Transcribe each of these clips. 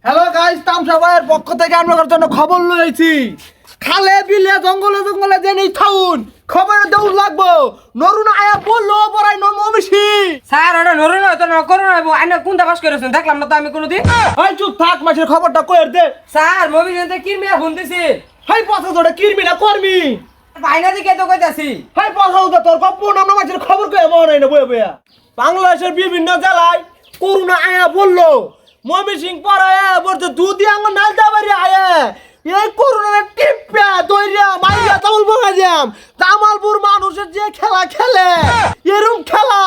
Hello guys, তামসা ভাইয়ের পক্ষ থেকে আপনাদের জন্য খবর লইছি। খালে বিলে জঙ্গলে জঙ্গলে যে নেই থাউন খবরে দৌড় লাগবো। নরুন আয়া বললো পড়াই নমমিছি। স্যার ওটা নরু নয় তো করো না আইনা কোনটা পাস করেছেন দেখলাম না তো আমি কোনোদিন। হাই চুপ থাক, মাসের খবরটা কইর দে। স্যার মুভি জনতে কি মিয়া ফোন দিছি। হাই পাছা তোটা কিরবি না করবি। বাইনা দিকে তো কইতাছি। হাই পাছা ওটা তোর গপ্প নাম মাসের খবর কই মনে নাই না বইয়া বইয়া। বাংলাদেশের বিভিন্ন জেলায় করোনা আয়া বললো ময়মনসিংহ পড়ায় বলতে দুধি আঙ্গ নালদাবাড়ি আয়া এই করোনা টিপা দইরা মাইয়া চাউল বানাইলাম। জামালপুর মানুষের যে খেলা খেলে এরকম খেলা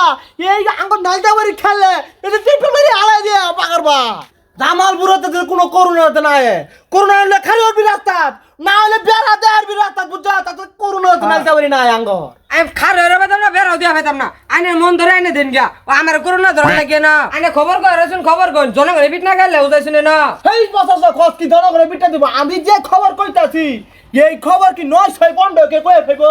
এই আঙ্গ নালদাবাড়ি খেলে এটা টিপা মারি আলাই দিয়া পাগরবা। জামালপুরতে কোনো করোনা নাই, করোনা হলে খালি ওর রাস্তা না হলে বেড়া দেয়ার রাস্তা বুঝা তাতে করোনা নালদাবাড়ি নাই আঙ্গ। আমি খার হরে পেতাম না বেরাও দিয়া পেতাম না আইনে মন ধরে আইনে দেন গিয়া ও আমার করোনা ধরে লাগে না আইনে খবর করেছেন খবর কোন জনগণের বিট না গেলে উদাই শুনে না। এই বছর খোঁজ কি জনগণের বিটা দিব আমি যে খবর কইতাছি এই খবর কি 9 কে কয়ে ফেব।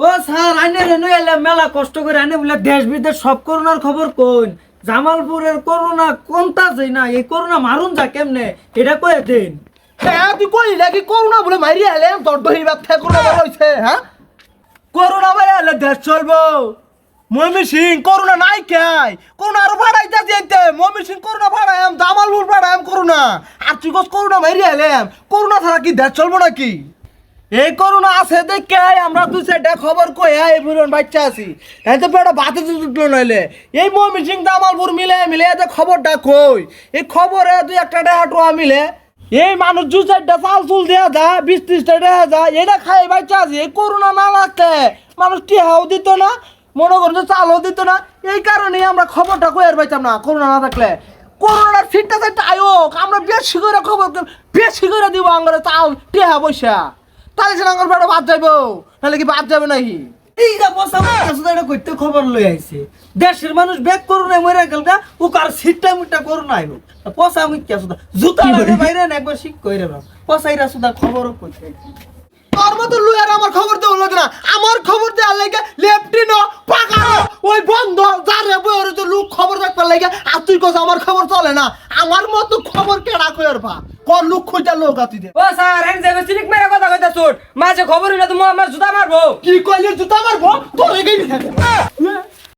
ও স্যার আইনে রেনু এলে মেলা কষ্ট করে আইনে বলে দেশ বিদেশ সব করোনার খবর কোন জামালপুরের করোনা কোনটা যাই না এই করোনা মারুন যা কেমনে এটা কয়ে দেন। হ্যাঁ তুই কইলি নাকি করোনা বলে মারি আলে তোর দহিবার থেকে করোনা হইছে। হ্যাঁ করোনা ভাই আলে দেশ চলবো। ময়মনসিংহ করোনা নাই কাই করোনা আরো বাড়াইতে যেতে ময়মনসিংহ করোনা বাড়াইম জামালপুর বাড়াইম করোনা আর তুই কস করোনা মারি আলেম করোনা ছাড়া কি দেশ চলবো নাকি। এই করোনা আছে দেখে আমরা দুই সাইডে খবর কই এই পুরন বাচ্চা আছি তাই তো পেটা বাতে জুটলো নইলে এই ময়মনসিংহ জামালপুর মিলে মিলে যে খবরটা কই এই খবরে দুই একটা টাকা মিলে এই মানুষ দু চারটা চাল চুল দেওয়া যায় 20-30টা দেওয়া যায় এটা খাই বাচ্চা আছে। এই করোনা না লাগতে মানুষ টিহাও দিত না মনে করুন যে চালও দিত না এই কারণে আমরা খবরটা কই আর পাইতাম না। করোনা না থাকলে করোনার ফিটটা চারটা আয়োগ আমরা বেশি করে খবর বেশি করে দিব আঙ্গরে চাল টিহা পয়সা তাহলে সে আঙ্গর বেটা বাদ যাইব নাহলে কি বাদ যাবে নাকি। এই যা বসা মাছ এটা কইতে খবর লই আইছে দেশের মানুষ ব্যাক করোনা মরে গেল গা ও কার সিটটা মুটটা করোনা আইব পসা মুইতা সুদা জুতা লাগে বাইরে না একবার শিখ কইরা না পসাইরা সুদা খবরও কইতে তোর মতো লুয়ার আমার খবর দেওয়া লাগে না। আমার খবর দেওয়ার লাগে লেফটিনো পাকা ওই বন্ধ যারে বইরে তো লোক খবর রাখবার লাগে আর তুই কস আমার খবর চলে না। আমার মতো খবর কেডা কইর বা কোন লোক খুঁজা লোক আতি দে। ও স্যার আইন যাবে সিরিক মেরে কথা কইতা শুন মাঝে খবর হইলো তো আমার জুতা মারবো। কি কইলে জুতা মারবো তোরে গেলি